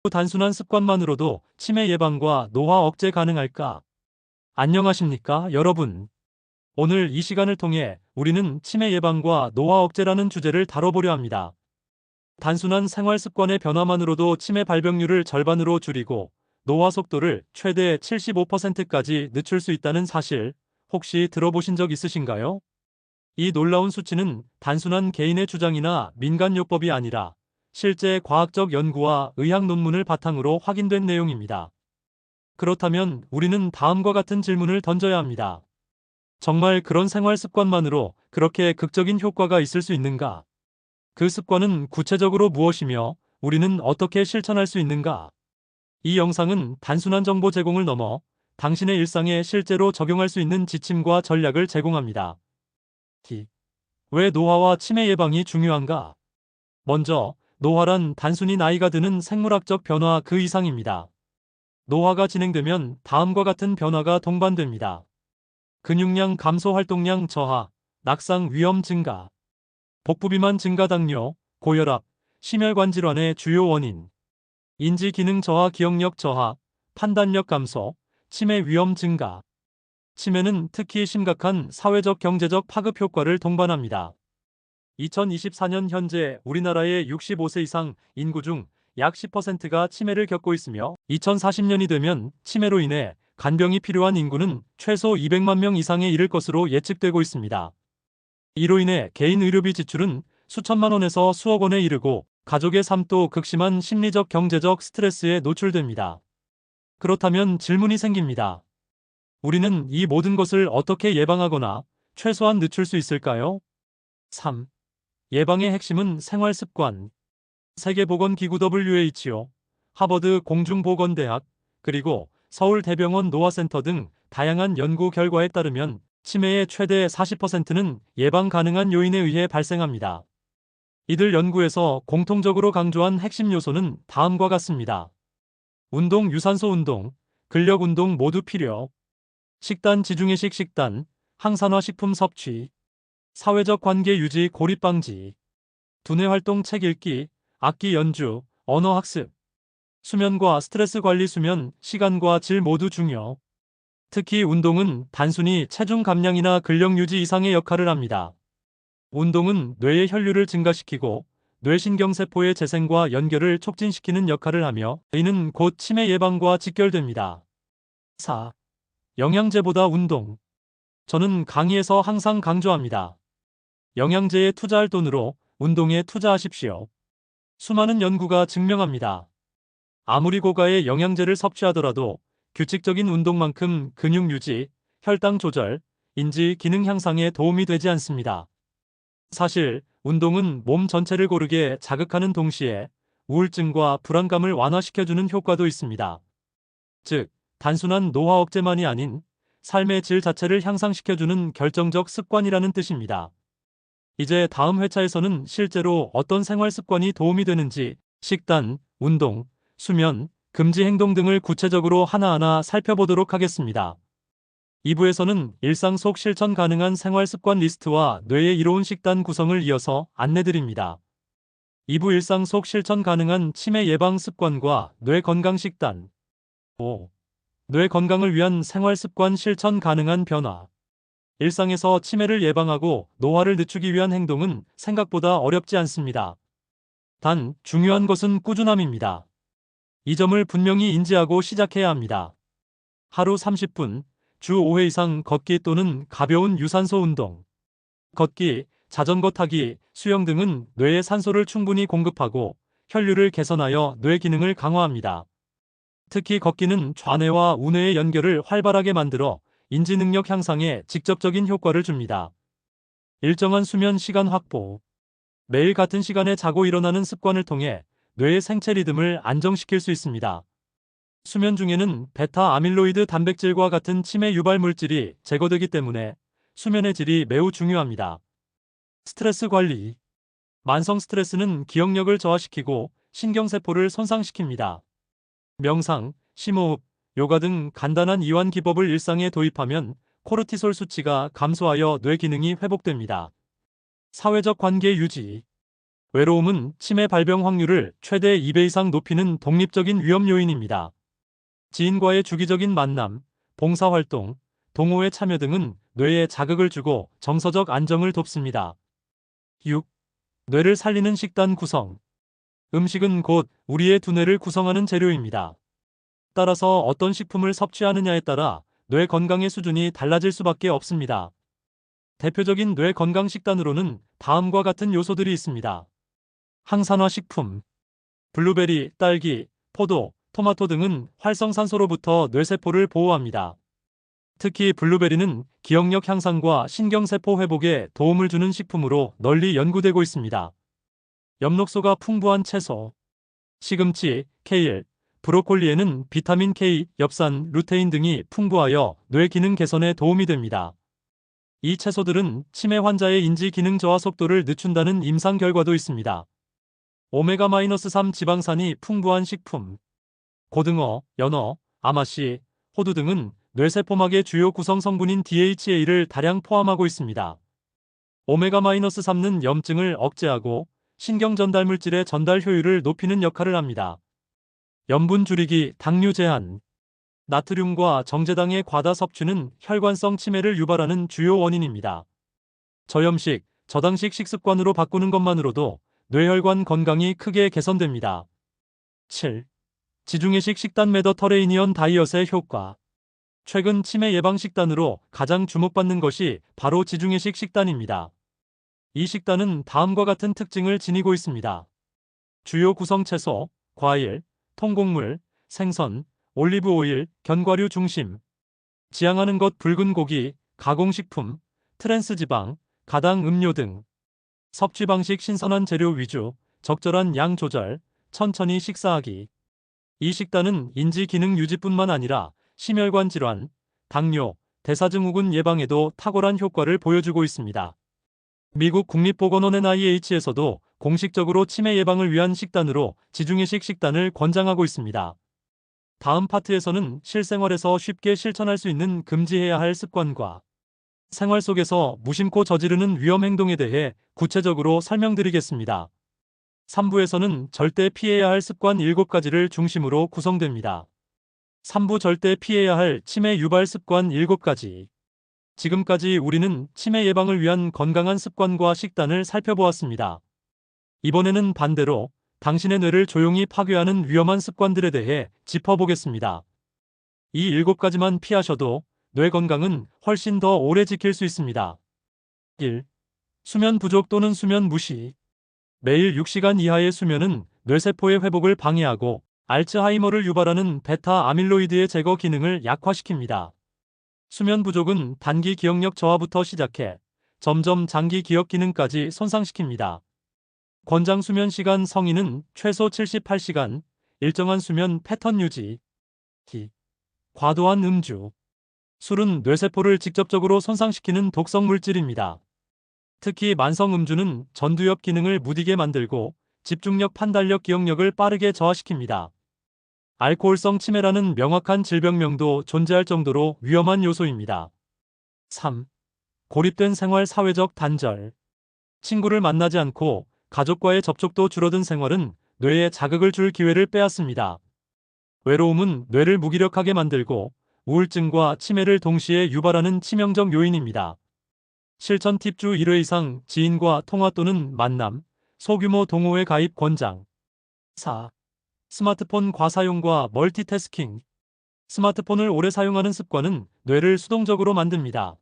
단순한 습관만으로도 치매 예방과 노화 억제 가능할까? 안녕하십니까, 여러분. 오늘 이 시간을 통해 우리는 치매 예방과 노화 억제라는 주제를 다뤄보려 합니다. 단순한 생활 습관의 변화만으로도 치매 발병률을 절반으로 줄이고 노화 속도를 최대 75%까지 늦출 수 있다는 사실, 혹시 들어보신 적 있으신가요? 이 놀라운 수치는 단순한 개인의 주장이나 민간요법이 아니라 실제 과학적 연구와 의학 논문을 바탕으로 확인된 내용입니다. 그렇다면 우리는 다음과 같은 질문을 던져야 합니다. 정말 그런 생활 습관만으로 그렇게 극적인 효과가 있을 수 있는가? 그 습관은 구체적으로 무엇이며 우리는 어떻게 실천할 수 있는가? 이 영상은 단순한 정보 제공을 넘어 당신의 일상에 실제로 적용할 수 있는 지침과 전략을 제공합니다. 왜 노화와 치매 예방이 중요한가? 먼저, 노화란 단순히 나이가 드는 생물학적 변화 그 이상입니다. 노화가 진행되면 다음과 같은 변화가 동반됩니다. 근육량 감소, 활동량 저하, 낙상 위험 증가, 복부 비만 증가, 당뇨, 고혈압, 심혈관 질환의 주요 원인, 인지 기능 저하, 기억력 저하, 판단력 감소, 치매 위험 증가. 치매는 특히 심각한 사회적 경제적 파급 효과를 동반합니다. 2024년 현재 우리나라의 65세 이상 인구 중 약 10%가 치매를 겪고 있으며 2040년이 되면 치매로 인해 간병이 필요한 인구는 최소 200만 명 이상에 이를 것으로 예측되고 있습니다. 이로 인해 개인 의료비 지출은 수천만 원에서 수억 원에 이르고 가족의 삶도 극심한 심리적 경제적 스트레스에 노출됩니다. 그렇다면 질문이 생깁니다. 우리는 이 모든 것을 어떻게 예방하거나 최소한 늦출 수 있을까요? 3. 예방의 핵심은 생활 습관. 세계보건기구 WHO, 하버드 공중보건대학, 그리고 서울대병원 노화센터 등 다양한 연구 결과에 따르면 치매의 최대 40%는 예방 가능한 요인에 의해 발생합니다. 이들 연구에서 공통적으로 강조한 핵심 요소는 다음과 같습니다. 운동, 유산소 운동, 근력 운동 모두 필요. 식단, 지중해식 식단, 항산화 식품 섭취. 사회적 관계 유지, 고립 방지. 두뇌 활동, 책 읽기, 악기 연주, 언어 학습. 수면과 스트레스 관리, 수면 시간과 질 모두 중요. 특히 운동은 단순히 체중 감량이나 근력 유지 이상의 역할을 합니다. 운동은 뇌의 혈류를 증가시키고 뇌신경세포의 재생과 연결을 촉진시키는 역할을 하며 이는 곧 치매 예방과 직결됩니다. 4. 영양제보다 운동. 저는 강의에서 항상 강조합니다. 영양제에 투자할 돈으로 운동에 투자하십시오. 수많은 연구가 증명합니다. 아무리 고가의 영양제를 섭취하더라도 규칙적인 운동만큼 근육 유지, 혈당 조절, 인지 기능 향상에 도움이 되지 않습니다. 사실 운동은 몸 전체를 고르게 자극하는 동시에 우울증과 불안감을 완화시켜주는 효과도 있습니다. 즉, 단순한 노화 억제만이 아닌 삶의 질 자체를 향상시켜주는 결정적 습관이라는 뜻입니다. 이제 다음 회차에서는 실제로 어떤 생활 습관이 도움이 되는지 식단, 운동, 수면, 금지 행동 등을 구체적으로 하나하나 살펴보도록 하겠습니다. 2부에서는 일상 속 실천 가능한 생활 습관 리스트와 뇌의 이로운 식단 구성을 이어서 안내드립니다. 2부 일상 속 실천 가능한 치매 예방 습관과 뇌 건강 식단. 5. 뇌 건강을 위한 생활 습관 실천 가능한 변화. 일상에서 치매를 예방하고 노화를 늦추기 위한 행동은 생각보다 어렵지 않습니다. 단, 중요한 것은 꾸준함입니다. 이 점을 분명히 인지하고 시작해야 합니다. 하루 30분, 주 5회 이상 걷기 또는 가벼운 유산소 운동. 걷기, 자전거 타기, 수영 등은 뇌에 산소를 충분히 공급하고 혈류를 개선하여 뇌 기능을 강화합니다. 특히 걷기는 좌뇌와 우뇌의 연결을 활발하게 만들어 인지 능력 향상에 직접적인 효과를 줍니다. 일정한 수면 시간 확보. 매일 같은 시간에 자고 일어나는 습관을 통해 뇌의 생체 리듬을 안정시킬 수 있습니다. 수면 중에는 베타 아밀로이드 단백질과 같은 치매 유발 물질이 제거되기 때문에 수면의 질이 매우 중요합니다. 스트레스 관리. 만성 스트레스는 기억력을 저하시키고 신경세포를 손상시킵니다. 명상, 심호흡, 요가 등 간단한 이완 기법을 일상에 도입하면 코르티솔 수치가 감소하여 뇌 기능이 회복됩니다. 사회적 관계 유지. 외로움은 치매 발병 확률을 최대 2배 이상 높이는 독립적인 위험 요인입니다. 지인과의 주기적인 만남, 봉사활동, 동호회 참여 등은 뇌에 자극을 주고 정서적 안정을 돕습니다. 6. 뇌를 살리는 식단 구성. 음식은 곧 우리의 두뇌를 구성하는 재료입니다. 따라서 어떤 식품을 섭취하느냐에 따라 뇌 건강의 수준이 달라질 수밖에 없습니다. 대표적인 뇌 건강 식단으로는 다음과 같은 요소들이 있습니다. 항산화 식품, 블루베리, 딸기, 포도, 토마토 등은 활성산소로부터 뇌세포를 보호합니다. 특히 블루베리는 기억력 향상과 신경세포 회복에 도움을 주는 식품으로 널리 연구되고 있습니다. 엽록소가 풍부한 채소, 시금치, 케일, 브로콜리에는 비타민 K, 엽산, 루테인 등이 풍부하여 뇌 기능 개선에 도움이 됩니다. 이 채소들은 치매 환자의 인지 기능 저하 속도를 늦춘다는 임상 결과도 있습니다. 오메가-3 지방산이 풍부한 식품, 고등어, 연어, 아마씨, 호두 등은 뇌세포막의 주요 구성 성분인 DHA를 다량 포함하고 있습니다. 오메가-3는 염증을 억제하고 신경 전달 물질의 전달 효율을 높이는 역할을 합니다. 염분 줄이기, 당류 제한. 나트륨과 정제당의 과다 섭취는 혈관성 치매를 유발하는 주요 원인입니다. 저염식, 저당식 식습관으로 바꾸는 것만으로도 뇌혈관 건강이 크게 개선됩니다. 7. 지중해식 식단 메더터레이니언 다이어트의 효과. 최근 치매 예방 식단으로 가장 주목받는 것이 바로 지중해식 식단입니다. 이 식단은 다음과 같은 특징을 지니고 있습니다. 주요 구성 채소, 과일, 통곡물, 생선, 올리브 오일, 견과류 중심. 지향하는 것 붉은 고기, 가공식품, 트랜스 지방, 가당 음료 등. 섭취 방식 신선한 재료 위주, 적절한 양 조절, 천천히 식사하기. 이 식단은 인지 기능 유지뿐만 아니라 심혈관 질환, 당뇨, 대사증후군 예방에도 탁월한 효과를 보여주고 있습니다. 미국 국립보건원 NIH에서도 공식적으로 치매 예방을 위한 식단으로 지중해식 식단을 권장하고 있습니다. 다음 파트에서는 실생활에서 쉽게 실천할 수 있는 금지해야 할 습관과 생활 속에서 무심코 저지르는 위험 행동에 대해 구체적으로 설명드리겠습니다. 3부에서는 절대 피해야 할 습관 7가지를 중심으로 구성됩니다. 3부 절대 피해야 할 치매 유발 습관 7가지. 지금까지 우리는 치매 예방을 위한 건강한 습관과 식단을 살펴보았습니다. 이번에는 반대로 당신의 뇌를 조용히 파괴하는 위험한 습관들에 대해 짚어보겠습니다. 이 7가지만 피하셔도 뇌 건강은 훨씬 더 오래 지킬 수 있습니다. 1. 수면 부족 또는 수면 무시. 매일 6시간 이하의 수면은 뇌세포의 회복을 방해하고 알츠하이머를 유발하는 베타 아밀로이드의 제거 기능을 약화시킵니다. 수면 부족은 단기 기억력 저하부터 시작해 점점 장기 기억 기능까지 손상시킵니다. 권장 수면 시간 성인은 최소 78시간, 일정한 수면 패턴 유지. 과도한 음주. 술은 뇌세포를 직접적으로 손상시키는 독성 물질입니다. 특히 만성 음주는 전두엽 기능을 무디게 만들고 집중력, 판단력, 기억력을 빠르게 저하시킵니다. 알코올성 치매라는 명확한 질병명도 존재할 정도로 위험한 요소입니다. 3. 고립된 생활, 사회적 단절. 친구를 만나지 않고 가족과의 접촉도 줄어든 생활은 뇌에 자극을 줄 기회를 빼앗습니다. 외로움은 뇌를 무기력하게 만들고 우울증과 치매를 동시에 유발하는 치명적 요인입니다. 실천 팁: 주 1회 이상 지인과 통화 또는 만남, 소규모 동호회 가입 권장. 4. 스마트폰 과사용과 멀티태스킹. 스마트폰을 오래 사용하는 습관은 뇌를 수동적으로 만듭니다.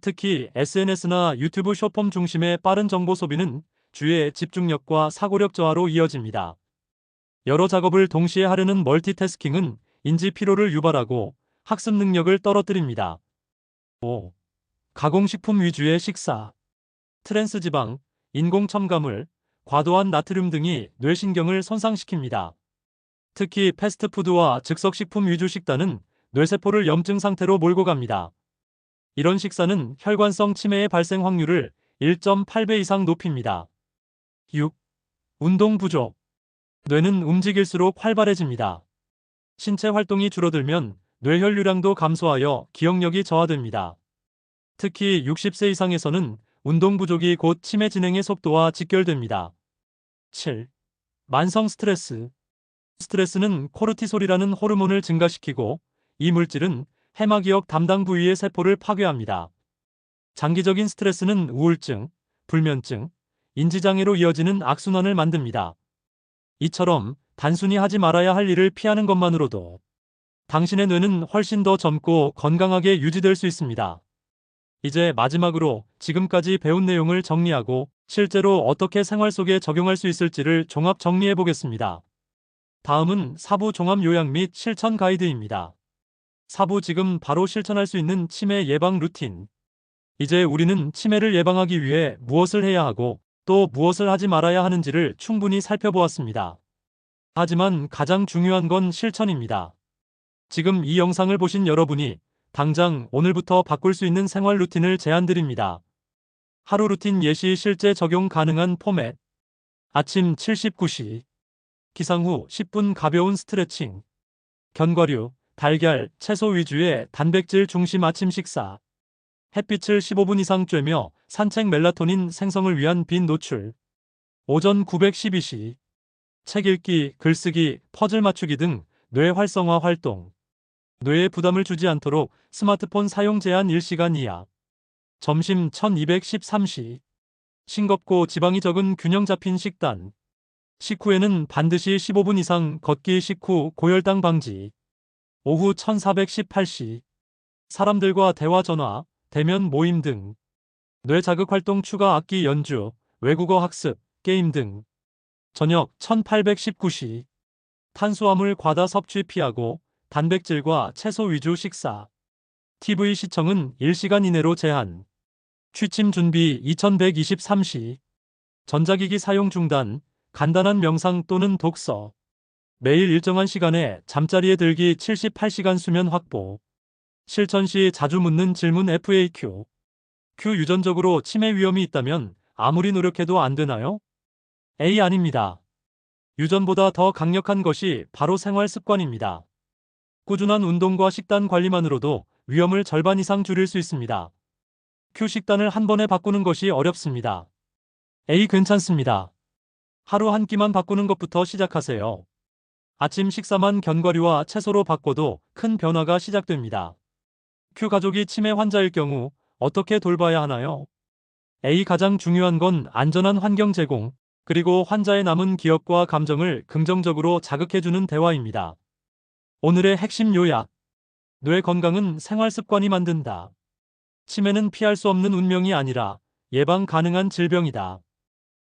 특히 SNS나 유튜브 숏폼 중심의 빠른 정보 소비는 주의 집중력과 사고력 저하로 이어집니다. 여러 작업을 동시에 하려는 멀티태스킹은 인지 피로를 유발하고 학습 능력을 떨어뜨립니다. 5. 가공식품 위주의 식사. 트랜스 지방, 인공 첨가물, 과도한 나트륨 등이 뇌신경을 손상시킵니다. 특히 패스트푸드와 즉석식품 위주 식단은 뇌세포를 염증 상태로 몰고 갑니다. 이런 식사는 혈관성 치매의 발생 확률을 1.8배 이상 높입니다. 6. 운동 부족. 뇌는 움직일수록 활발해집니다. 신체 활동이 줄어들면 뇌혈류량도 감소하여 기억력이 저하됩니다. 특히 60세 이상에서는 운동 부족이 곧 치매 진행의 속도와 직결됩니다. 7. 만성 스트레스. 스트레스는 코르티솔이라는 호르몬을 증가시키고 이 물질은 해마기역 담당 부위의 세포를 파괴합니다. 장기적인 스트레스는 우울증, 불면증, 인지장애로 이어지는 악순환을 만듭니다. 이처럼 단순히 하지 말아야 할 일을 피하는 것만으로도 당신의 뇌는 훨씬 더 젊고 건강하게 유지될 수 있습니다. 이제 마지막으로 지금까지 배운 내용을 정리하고 실제로 어떻게 생활 속에 적용할 수 있을지를 종합 정리해 보겠습니다. 다음은 4부 종합 요약 및 실천 가이드입니다. 4부 지금 바로 실천할 수 있는 치매 예방 루틴. 이제 우리는 치매를 예방하기 위해 무엇을 해야 하고 또 무엇을 하지 말아야 하는지를 충분히 살펴보았습니다. 하지만 가장 중요한 건 실천입니다. 지금 이 영상을 보신 여러분이 당장 오늘부터 바꿀 수 있는 생활 루틴을 제안드립니다. 하루 루틴 예시 실제 적용 가능한 포맷. 아침 79시. 기상 후 10분 가벼운 스트레칭. 견과류, 달걀, 채소 위주의 단백질 중심 아침 식사. 햇빛을 15분 이상 쬐며 산책 멜라토닌 생성을 위한 빈 노출. 오전 912시. 책 읽기, 글쓰기, 퍼즐 맞추기 등 뇌 활성화 활동. 뇌에 부담을 주지 않도록 스마트폰 사용 제한 1시간 이하. 점심 1213시. 싱겁고 지방이 적은 균형 잡힌 식단. 식후에는 반드시 15분 이상 걷기. 식후 고혈당 방지. 오후 1418시. 사람들과 대화 전화, 대면 모임 등. 뇌 자극 활동 추가 악기 연주, 외국어 학습, 게임 등. 저녁 1819시. 탄수화물 과다 섭취 피하고 단백질과 채소 위주 식사. TV 시청은 1시간 이내로 제한. 취침 준비 2123시. 전자기기 사용 중단, 간단한 명상 또는 독서. 매일 일정한 시간에 잠자리에 들기. 78시간 수면 확보. 실천 시 자주 묻는 질문 FAQ. Q. 유전적으로 치매 위험이 있다면 아무리 노력해도 안 되나요? A. 아닙니다. 유전보다 더 강력한 것이 바로 생활 습관입니다. 꾸준한 운동과 식단 관리만으로도 위험을 절반 이상 줄일 수 있습니다. Q. 식단을 한 번에 바꾸는 것이 어렵습니다. A. 괜찮습니다. 하루 한 끼만 바꾸는 것부터 시작하세요. 아침 식사만 견과류와 채소로 바꿔도 큰 변화가 시작됩니다. Q. 가족이 치매 환자일 경우 어떻게 돌봐야 하나요? A. 가장 중요한 건 안전한 환경 제공, 그리고 환자의 남은 기억과 감정을 긍정적으로 자극해주는 대화입니다. 오늘의 핵심 요약. 뇌 건강은 생활 습관이 만든다. 치매는 피할 수 없는 운명이 아니라 예방 가능한 질병이다.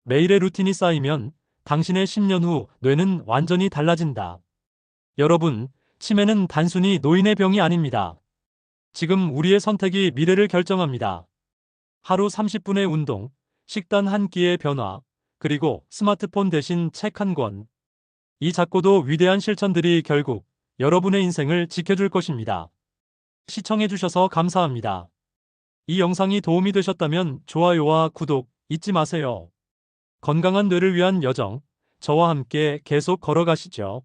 매일의 루틴이 쌓이면 당신의 10년 후 뇌는 완전히 달라진다. 여러분, 치매는 단순히 노인의 병이 아닙니다. 지금 우리의 선택이 미래를 결정합니다. 하루 30분의 운동, 식단 한 끼의 변화, 그리고 스마트폰 대신 책 한 권. 이 작고도 위대한 실천들이 결국 여러분의 인생을 지켜줄 것입니다. 시청해주셔서 감사합니다. 이 영상이 도움이 되셨다면 좋아요와 구독 잊지 마세요. 건강한 뇌를 위한 여정, 저와 함께 계속 걸어가시죠.